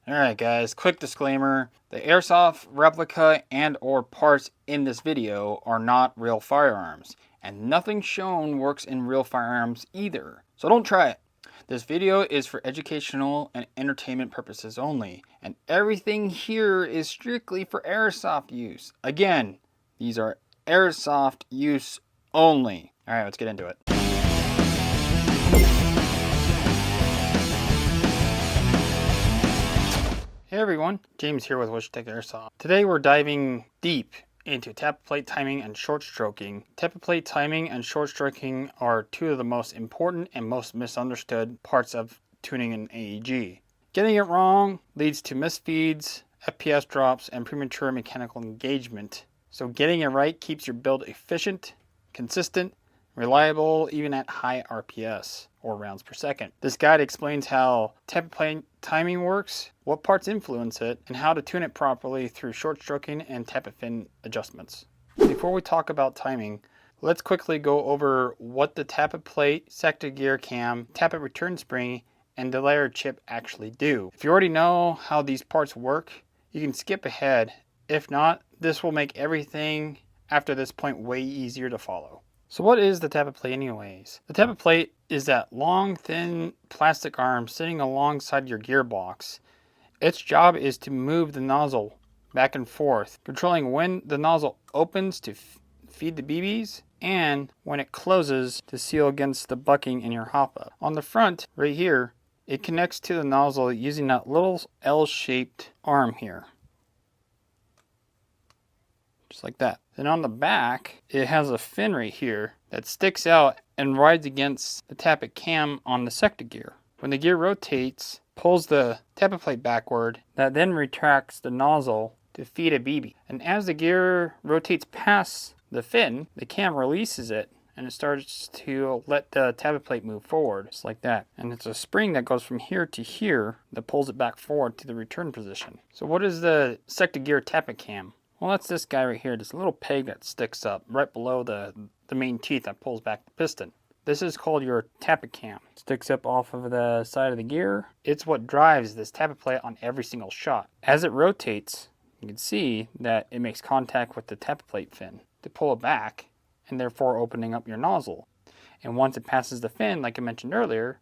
Alright guys, quick disclaimer. The airsoft replica and or parts in this video are not real firearms. And nothing shown works in real firearms either. So don't try it. This video is for educational and entertainment purposes only. And everything here is strictly for airsoft use. Again, these are airsoft use only. Alright, let's get into it. Hey everyone, James here with Wyshtech Airsoft. Today we're diving deep into tappet plate timing and short stroking. Tappet plate timing and short stroking are two of the most important and most misunderstood parts of tuning an AEG. Getting it wrong leads to misfeeds, FPS drops, and premature mechanical engagement. So getting it right keeps your build efficient, consistent, reliable, even at high RPS, or rounds per second. This guide explains how tappet plate timing works, what parts influence it, and how to tune it properly through short stroking and tappet fin adjustments. Before we talk about timing, let's quickly go over what the tappet plate, sector gear cam, tappet return spring, and delayer chip actually do. If you already know how these parts work, you can skip ahead. If not, this will make everything after this point way easier to follow. So what is the tappet plate anyways? The tappet plate is that long, thin plastic arm sitting alongside your gearbox. Its job is to move the nozzle back and forth, controlling when the nozzle opens to feed the BBs and when it closes to seal against the bucking in your hopper. On the front, right here, it connects to the nozzle using that little L-shaped arm here. Just like that. Then on the back, it has a fin right here that sticks out and rides against the tappet cam on the sector gear. When the gear rotates, pulls the tappet plate backward, that then retracts the nozzle to feed a BB. And as the gear rotates past the fin, the cam releases it and it starts to let the tappet plate move forward, just like that. And it's a spring that goes from here to here that pulls it back forward to the return position. So what is the sector gear tappet cam? Well, that's this guy right here, this little peg that sticks up right below the main teeth that pulls back the piston. This is called your tappet cam. It sticks up off of the side of the gear. It's what drives this tappet plate on every single shot. As it rotates, you can see that it makes contact with the tappet plate fin to pull it back and therefore opening up your nozzle. And once it passes the fin, like I mentioned earlier,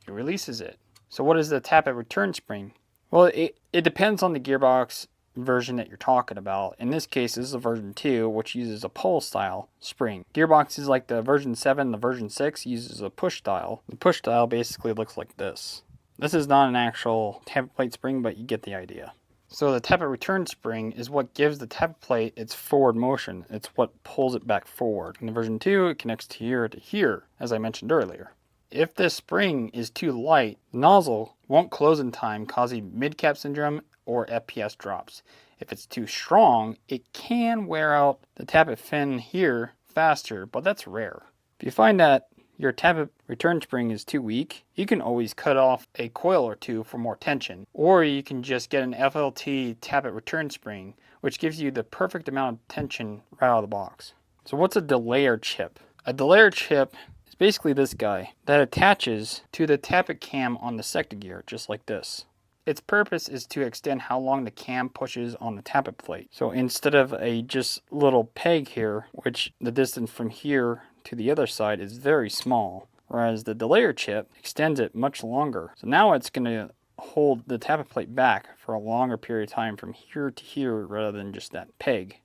it releases it. So what is the tappet return spring? Well, it depends on the gearbox version that you're talking about. In this case, this is a version 2, which uses a pull style spring. Gearboxes like the version 7, the version 6 uses a push style. The push style basically looks like this. This is not an actual tappet plate spring, but you get the idea. So the tappet return spring is what gives the tappet plate its forward motion. It's what pulls it back forward. In the version 2, it connects here to here, as I mentioned earlier. If this spring is too light, the nozzle won't close in time, causing mid-cap syndrome or FPS drops. If it's too strong, it can wear out the tappet fin here faster, but that's rare. If you find that your tappet return spring is too weak, you can always cut off a coil or two for more tension, or you can just get an FLT tappet return spring, which gives you the perfect amount of tension right out of the box. So what's a delayer chip? A delayer chip is basically this guy that attaches to the tappet cam on the sector gear, just like this. Its purpose is to extend how long the cam pushes on the tappet plate. So instead of a just little peg here, which the distance from here to the other side is very small, whereas the delayer chip extends it much longer. So now it's going to hold the tappet plate back for a longer period of time from here to here rather than just that peg,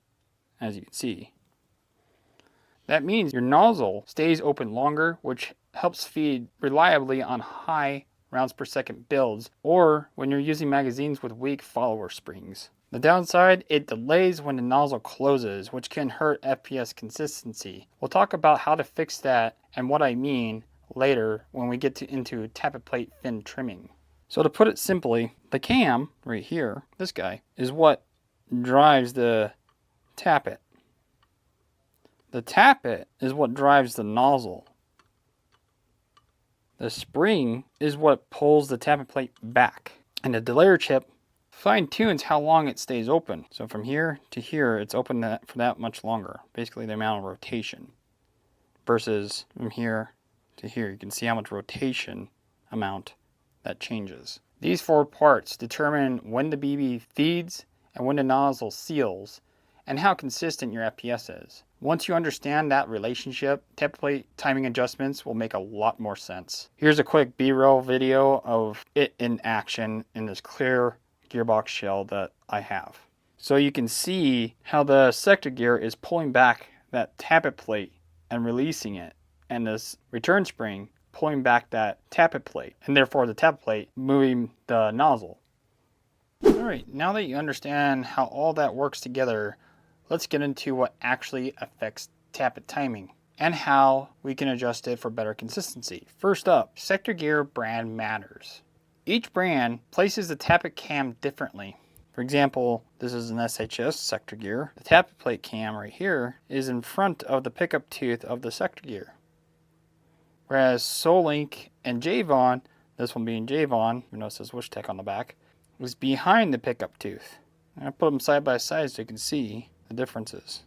as you can see. That means your nozzle stays open longer, which helps feed reliably on high rounds per second builds, or when you're using magazines with weak follower springs. The downside, it delays when the nozzle closes, which can hurt FPS consistency. We'll talk about how to fix that and what I mean later when we get into tappet plate fin trimming. So to put it simply, the cam right here, this guy, is what drives the tappet. The tappet is what drives the nozzle. The spring is what pulls the tappet plate back. And the delayer chip fine-tunes how long it stays open. So from here to here, it's open for that much longer. Basically the amount of rotation. Versus from here to here, you can see how much rotation amount that changes. These 4 parts determine when the BB feeds and when the nozzle seals, and how consistent your FPS is. Once you understand that relationship, tappet plate timing adjustments will make a lot more sense. Here's a quick B-roll video of it in action in this clear gearbox shell that I have. So you can see how the sector gear is pulling back that tappet plate and releasing it, and this return spring pulling back that tappet plate, and therefore the tappet plate moving the nozzle. Alright, now that you understand how all that works together, let's get into what actually affects tappet timing and how we can adjust it for better consistency. First up, sector gear brand matters. Each brand places the tappet cam differently. For example, this is an SHS sector gear. The tappet plate cam right here is in front of the pickup tooth of the sector gear. Whereas Solink and Javon, this one being Javon, you know it says Wyshtech on the back, was behind the pickup tooth. I put them side by side so you can see the differences.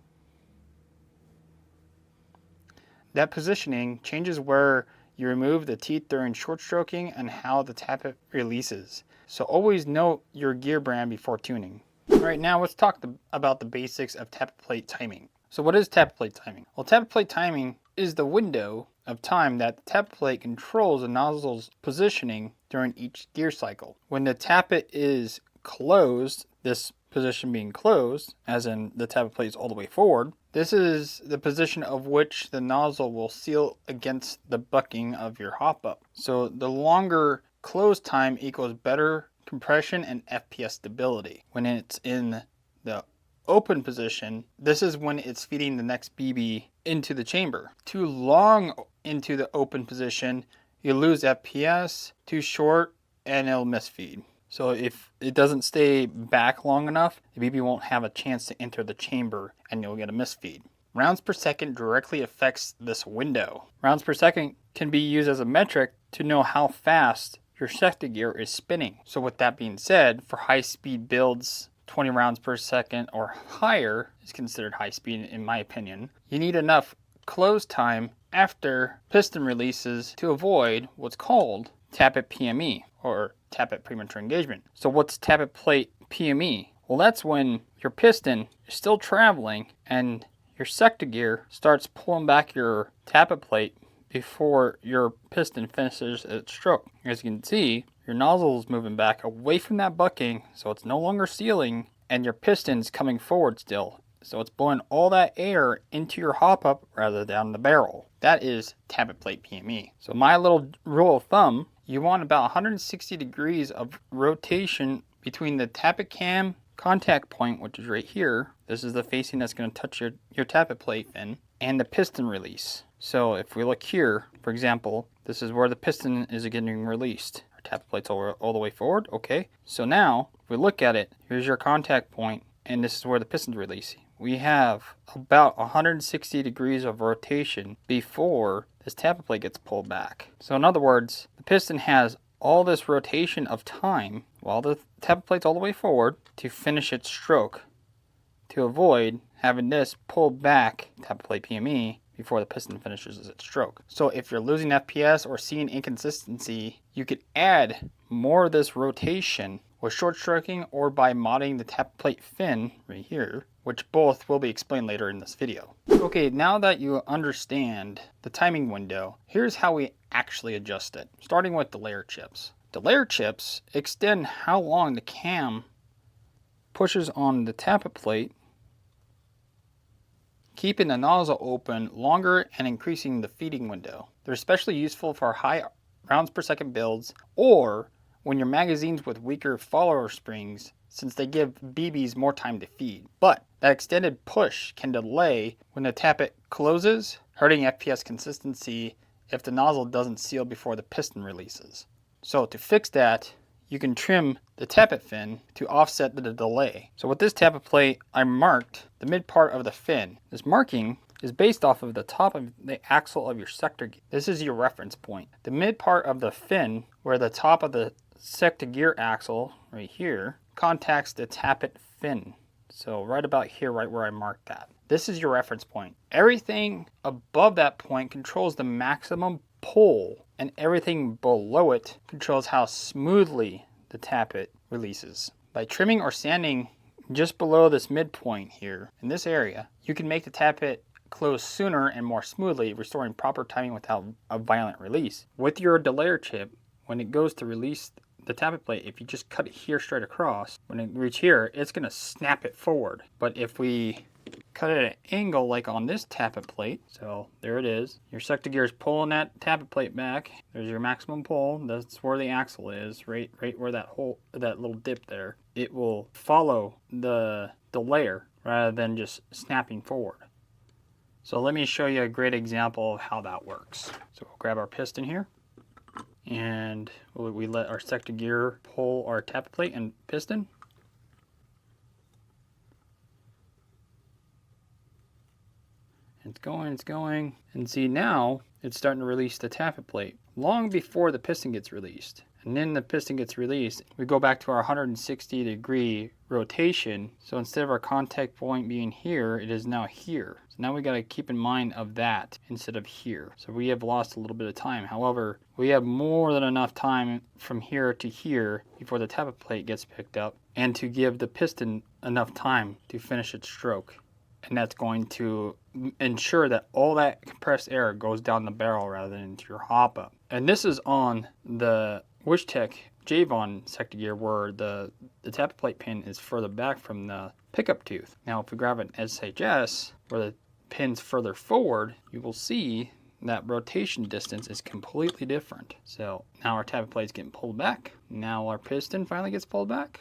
That positioning changes where you remove the teeth during short stroking and how the tappet releases. So always note your gear brand before tuning. Alright, now let's talk about the basics of tappet plate timing. So what is tappet plate timing? Well, tappet plate timing is the window of time that the tappet plate controls the nozzle's positioning during each gear cycle. When the tappet is closed, this position being closed, as in the tappet plate is all the way forward, this is the position of which the nozzle will seal against the bucking of your hop up. So the longer close time equals better compression and FPS stability. When it's in the open position, this is when it's feeding the next BB into the chamber. Too long into the open position, you lose FPS. Too short, and it'll misfeed. So if it doesn't stay back long enough, the BB won't have a chance to enter the chamber and you'll get a misfeed. Rounds per second directly affects this window. Rounds per second can be used as a metric to know how fast your sector gear is spinning. So with that being said, for high speed builds, 20 rounds per second or higher is considered high speed in my opinion. You need enough close time after piston releases to avoid what's called tappet PME or tappet premature engagement. So what's tappet plate PME? Well, that's when your piston is still traveling and your sector gear starts pulling back your tappet plate before your piston finishes its stroke. As you can see, your nozzle is moving back away from that bucking, so it's no longer sealing, and your piston's coming forward still. So it's blowing all that air into your hop up rather than down the barrel. That is tappet plate PME. So my little rule of thumb, you want about 160 degrees of rotation between the tappet cam contact point, which is right here. This is the facing that's going to touch your tappet plate fin, and the piston release. So if we look here, for example, this is where the piston is getting released. Our tappet plate's all the way forward. Okay. So now, if we look at it, here's your contact point, and this is where the piston's releasing. We have about 160 degrees of rotation before this tappet plate gets pulled back. So in other words, the piston has all this rotation of time while the tappet plate's all the way forward to finish its stroke, to avoid having this pulled back, tappet plate PME, before the piston finishes its stroke. So if you're losing FPS or seeing inconsistency, you could add more of this rotation with short stroking or by modding the tappet plate fin right here, which both will be explained later in this video. Okay, now that you understand the timing window, here's how we actually adjust it, starting with the layer chips. The layer chips extend how long the cam pushes on the tappet plate, keeping the nozzle open longer and increasing the feeding window. They're especially useful for high rounds per second builds or when your magazines with weaker follower springs, since they give BBs more time to feed. But that extended push can delay when the tappet closes, hurting FPS consistency if the nozzle doesn't seal before the piston releases. So to fix that, you can trim the tappet fin to offset the delay. So with this tappet plate, I marked the mid part of the fin. This marking is based off of the top of the axle of your sector gear. This is your reference point. The mid part of the fin, where the top of the sector gear axle, right here, contacts the tappet fin. So right about here, right where I marked that. This is your reference point. Everything above that point controls the maximum pull, and everything below it controls how smoothly the tappet releases. By trimming or sanding just below this midpoint here, in this area, you can make the tappet close sooner and more smoothly, restoring proper timing without a violent release. With your delayer chip, when it goes to release the tappet plate, if you just cut it here straight across, when it reach here, it's going to snap it forward. But if we cut it at an angle like on this tappet plate, so there it is, your sector gear is pulling that tappet plate back. There's your maximum pull. That's where the axle is, right where that hole, that little dip there. It will follow the delayer rather than just snapping forward. So let me show you a great example of how that works. So we'll grab our piston here, and we let our sector gear pull our tappet plate and piston. It's going, and see now it's starting to release the tappet plate long before the piston gets released. And then the piston gets released, we go back to our 160-degree rotation. So instead of our contact point being here, it is now here. So now we got to keep in mind of that instead of here. So we have lost a little bit of time. However, we have more than enough time from here to here before the tappet plate gets picked up, and to give the piston enough time to finish its stroke. And that's going to ensure that all that compressed air goes down the barrel rather than into your hop up. And this is on the Wyshtech Javon sector gear, where the tappet plate pin is further back from the pickup tooth. Now if we grab an SHS where the pin's further forward, you will see that rotation distance is completely different. So now our tappet plate's getting pulled back. Now our piston finally gets pulled back.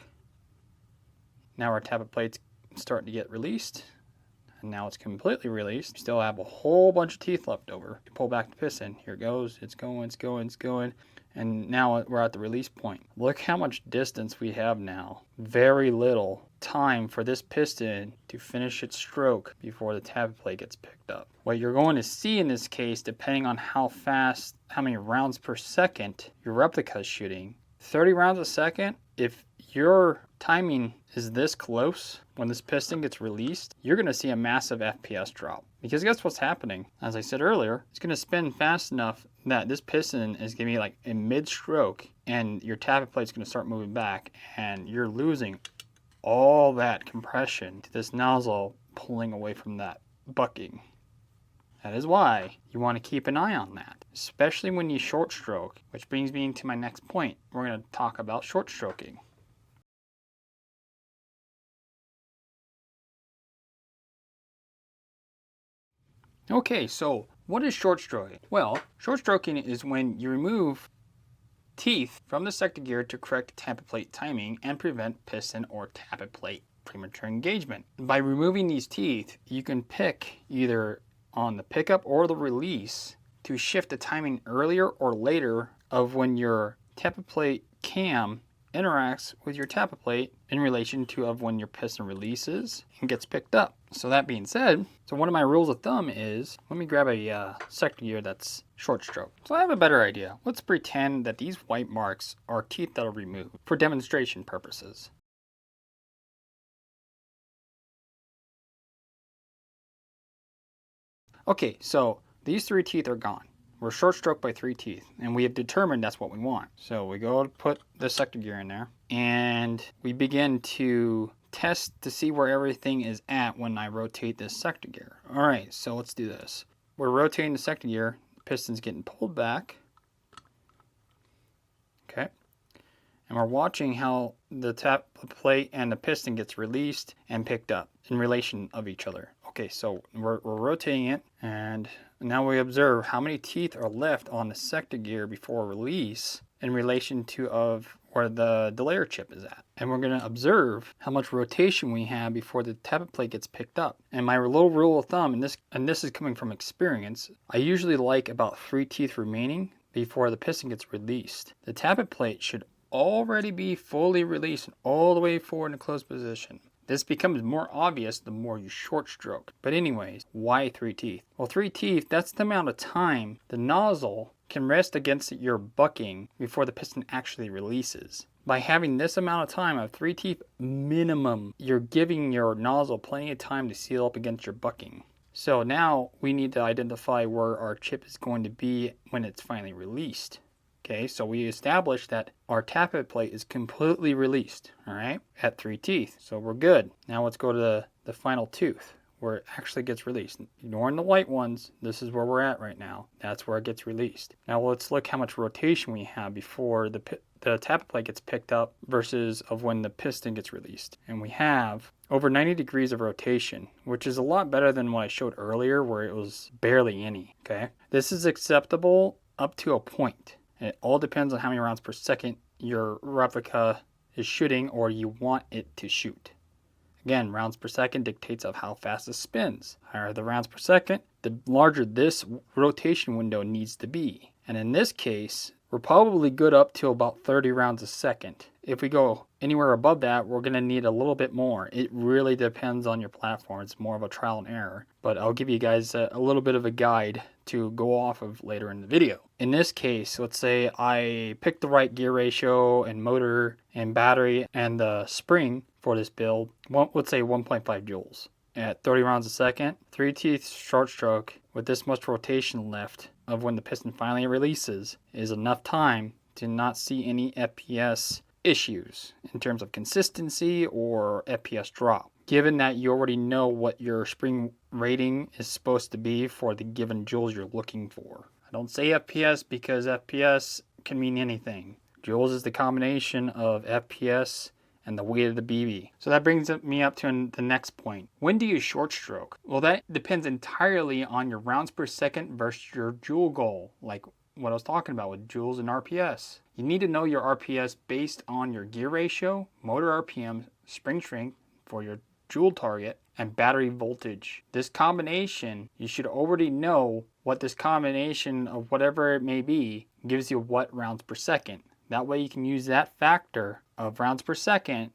Now our tappet plate's starting to get released. And now it's completely released. We still have a whole bunch of teeth left over. You pull back the piston. Here it goes. It's going. And now we're at the release point. Look how much distance we have now. Very little time for this piston to finish its stroke before the tappet plate gets picked up. What you're going to see in this case, depending on how many rounds per second your replica is shooting, 30 rounds a second, if your timing is this close when this piston gets released, you're going to see a massive FPS drop. Because guess what's happening? As I said earlier, it's going to spin fast enough that this piston is going to be like in mid-stroke, and your tappet plate's going to start moving back, and you're losing all that compression to this nozzle pulling away from that bucking. That is why you want to keep an eye on that, especially when you short stroke, which brings me to my next point. We're going to talk about short stroking. Okay, so what is short stroking? Well, short stroking is when you remove teeth from the sector gear to correct tappet plate timing and prevent piston or tappet plate premature engagement. By removing these teeth, you can pick either on the pickup or the release to shift the timing earlier or later of when your tappet plate cam interacts with your tappet plate in relation to of when your piston releases and gets picked up. So that being said, so one of my rules of thumb is, let me grab a sector gear that's short stroke. So I have a better idea. Let's pretend that these white marks are teeth that are removed for demonstration purposes. Okay, so these 3 teeth are gone. We're short stroked by 3 teeth, and we have determined that's what we want. So we go to put the sector gear in there, and we begin to test to see where everything is at when I rotate this sector gear. All right, so let's do this. We're rotating the sector gear. The piston's getting pulled back. Okay. And we're watching how the tappet plate and the piston gets released and picked up in relation of each other. Okay, so we're rotating it, and now we observe how many teeth are left on the sector gear before release in relation to of where the delayer chip is at. And we're going to observe how much rotation we have before the tappet plate gets picked up. And my little rule of thumb, and this is coming from experience, I usually like about 3 teeth remaining before the piston gets released. The tappet plate should already be fully released and all the way forward in a closed position. This becomes more obvious the more you short stroke. But anyways, why 3 teeth? Well, 3 teeth, that's the amount of time the nozzle can rest against your bucking before the piston actually releases. By having this amount of time of 3 teeth minimum, you're giving your nozzle plenty of time to seal up against your bucking. So now we need to identify where our chip is going to be when it's finally released. Okay, so we established that our tappet plate is completely released, all right, at 3 teeth. So we're good. Now let's go to the final tooth where it actually gets released. Ignoring the white ones, this is where we're at right now. That's where it gets released. Now let's look how much rotation we have before the tappet plate gets picked up versus of when the piston gets released. And we have over 90 degrees of rotation, which is a lot better than what I showed earlier where it was barely any, okay? This is acceptable up to a point. It all depends on how many rounds per second your replica is shooting or you want it to shoot. Again, rounds per second dictates of how fast it spins. Higher the rounds per second, the larger this rotation window needs to be. And in this case, we're probably good up to about 30 rounds a second. If we go anywhere above that, we're going to need a little bit more. It really depends on your platform. It's more of a trial and error. But I'll give you guys a little bit of a guide to go off of later in the video. In this case, let's say I picked the right gear ratio and motor and battery and the spring for this build. Let's say 1.5 joules. At 30 rounds a second, 3 teeth short stroke with this much rotation left of when the piston finally releases is enough time to not see any FPS issues in terms of consistency or FPS drop. Given that you already know what your spring rating is supposed to be for the given joules you're looking for. I don't say FPS because FPS can mean anything. Joules is the combination of FPS and the weight of the BB. So that brings me up to the next point. When do you short stroke? Well, that depends entirely on your rounds per second versus your joule goal, like what I was talking about with joules and RPS. You need to know your RPS based on your gear ratio, motor RPM, spring strength for your joule target, and battery voltage. This combination, you should already know what this combination of whatever it may be gives you what rounds per second. That way you can use that factor of rounds per second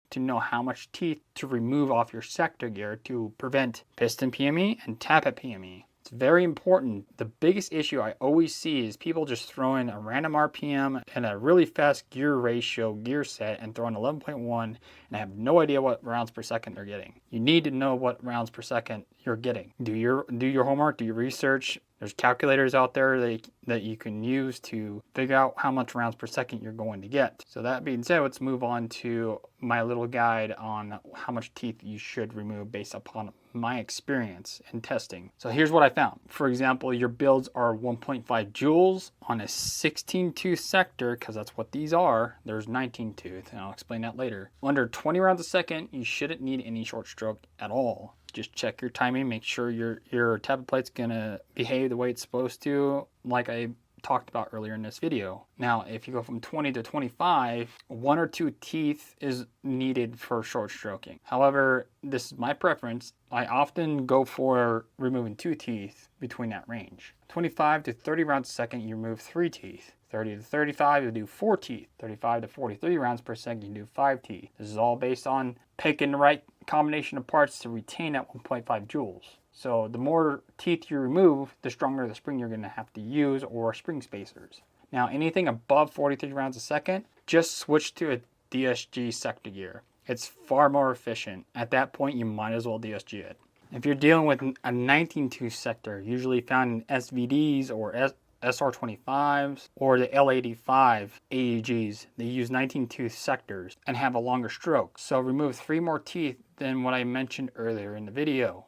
to know how much teeth to remove off your sector gear to prevent piston PME and tappet PME. It's very important. The biggest issue I always see is people just throwing a random RPM and a really fast gear ratio gear set and throwing 11.1 and I have no idea what rounds per second they're getting. You need to know what rounds per second you're getting. Do your homework, do your research. There's calculators out there that you can use to figure out how much rounds per second you're going to get. So that being said, let's move on to my little guide on how much teeth you should remove based upon my experience in testing. So here's what I found. For example, your builds are 1.5 joules on a 16 tooth sector, because that's what these are. There's 19 tooth, and I'll explain that later. Under 20 rounds a second, you shouldn't need any short stroke at all. Just check your timing, make sure your tappet plate's gonna behave the way it's supposed to, like I talked about earlier in this video. Now, if you go from 20 to 25, 1 or 2 teeth is needed for short stroking. However, this is my preference. I often go for removing 2 teeth between that range. 25 to 30 rounds a second, you remove 3 teeth. 30 to 35, you do 4 teeth. 35 to 43 rounds per second, you do 5 teeth. This is all based on picking the right combination of parts to retain that 1.5 joules. So the more teeth you remove, the stronger the spring you're going to have to use or spring spacers. Now anything above 43 rounds a second, just switch to a DSG sector gear. It's far more efficient. At that point, you might as well DSG it. If you're dealing with a 19 tooth sector, usually found in SVDs or SR25s or the L85 AEGs, they use 19 tooth sectors and have a longer stroke. So remove 3 more teeth than what I mentioned earlier in the video.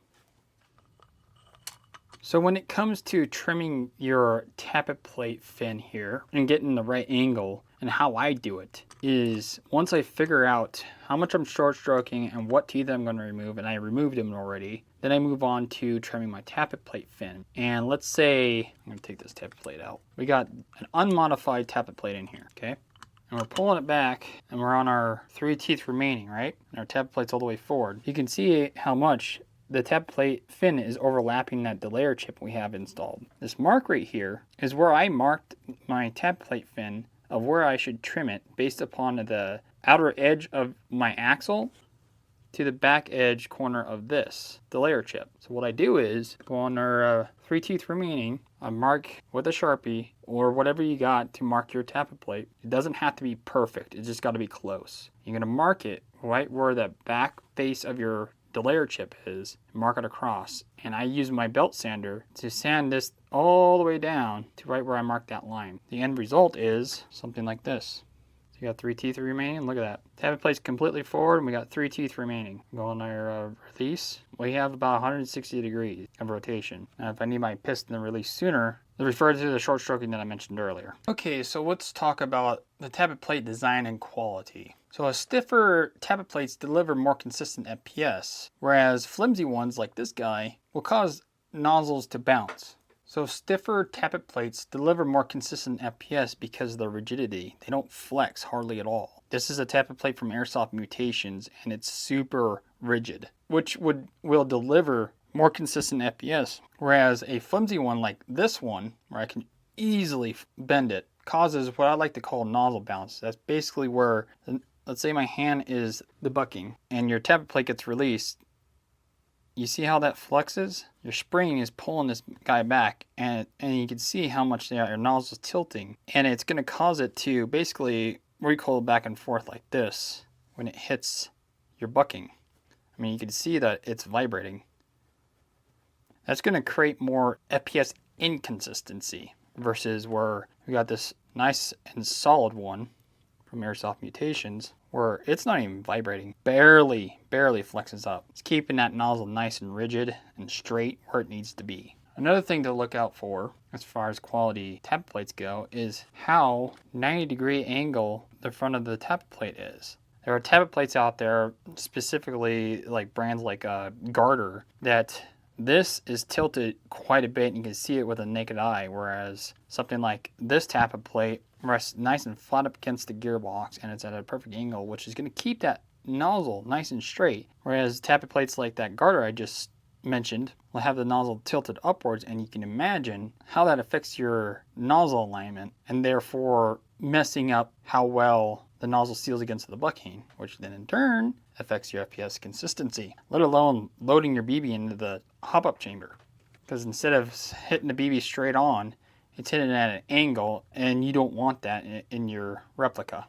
So when it comes to trimming your tappet plate fin here and getting the right angle, and how I do it is once I figure out how much I'm short stroking and what teeth I'm going to remove, and I removed them already, then I move on to trimming my tappet plate fin. And let's say, I'm going to take this tappet plate out. We got an unmodified tappet plate in here, okay? And we're pulling it back and we're on our 3 teeth remaining, right? And our tappet plate's all the way forward. You can see how much the tappet plate fin is overlapping that delayer chip we have installed. This mark right here is where I marked my tappet plate fin of where I should trim it based upon the outer edge of my axle to the back edge corner of this delayer chip. So what I do is go on our 3 teeth remaining, I mark with a Sharpie or whatever you got to mark your tappet plate. It doesn't have to be perfect, it's just got to be close. You're going to mark it right where the back face of your delayer chip is, mark it across. And I use my belt sander to sand this all the way down to right where I marked that line. The end result is something like this. So you got 3 teeth remaining. Look at that. Tappet plate's completely forward, and we got 3 teeth remaining. Go on our release. We have about 160 degrees of rotation. Now, if I need my piston to release sooner, refer to the short stroking that I mentioned earlier. Okay, so let's talk about the tappet plate design and quality. So a stiffer tappet plates deliver more consistent FPS, whereas flimsy ones like this guy will cause nozzles to bounce. So stiffer tappet plates deliver more consistent FPS because of their rigidity. They don't flex hardly at all. This is a tappet plate from Airsoft Mutations, and it's super rigid, which will deliver more consistent FPS, whereas a flimsy one like this one, where I can easily bend it, causes what I like to call nozzle bounce. That's basically where, let's say my hand is the bucking, and your tappet plate gets released. You see how that flexes? Your spring is pulling this guy back, and you can see how much your nozzle is tilting, and it's going to cause it to basically recoil back and forth like this when it hits your bucking. I mean, you can see that it's vibrating. That's going to create more FPS inconsistency versus where we got this nice and solid one from Airsoft Mutations where it's not even vibrating. Barely flexes up. It's keeping that nozzle nice and rigid and straight where it needs to be. Another thing to look out for as far as quality tappet plates go is how 90-degree angle the front of the tappet plate is. There are tappet plates out there, specifically like brands like Garter, that this is tilted quite a bit, and you can see it with a naked eye, whereas something like this tappet plate rests nice and flat up against the gearbox, and it's at a perfect angle, which is going to keep that nozzle nice and straight, whereas tappet plates like that Garter I just mentioned will have the nozzle tilted upwards, and you can imagine how that affects your nozzle alignment, and therefore messing up how well the nozzle seals against the bucking, which then in turn affects your FPS consistency, let alone loading your BB into the hop-up chamber. Because instead of hitting the BB straight on, it's hitting at an angle, and you don't want that in your replica.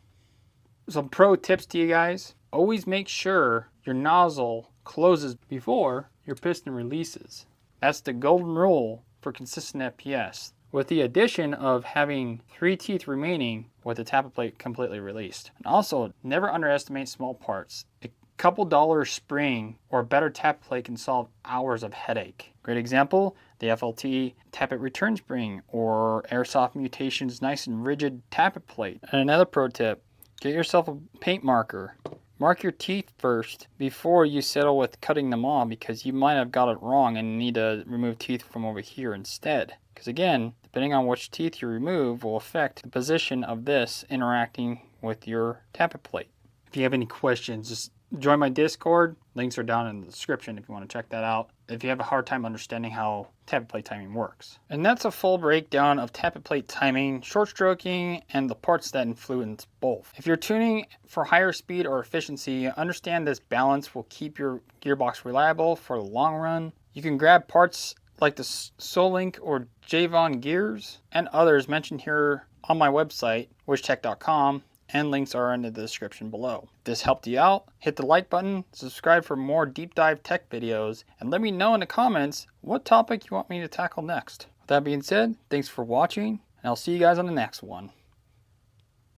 Some pro tips to you guys: always make sure your nozzle closes before your piston releases. That's the golden rule for consistent FPS, with the addition of having 3 teeth remaining with the tappet plate completely released. And also, never underestimate small parts. A couple dollar spring or better tappet plate can solve hours of headache. Great example, the FLT tappet return spring or Airsoft Mutations nice and rigid tappet plate. And another pro tip, get yourself a paint marker. Mark your teeth first before you settle with cutting them off, because you might have got it wrong and need to remove teeth from over here instead. Because again, depending on which teeth you remove will affect the position of this interacting with your tappet plate. If you have any questions, just join my Discord. Links are down in the description if you want to check that out, if you have a hard time understanding how tappet plate timing works. And that's a full breakdown of tappet plate timing, short stroking, and the parts that influence both. If you're tuning for higher speed or efficiency, understand this balance will keep your gearbox reliable for the long run. You can grab parts like the Solink or Javon gears and others mentioned here on my website, Wyshtech.com, and links are in the description below. If this helped you out, hit the like button, subscribe for more deep dive tech videos, and let me know in the comments what topic you want me to tackle next. With that being said, thanks for watching, and I'll see you guys on the next one.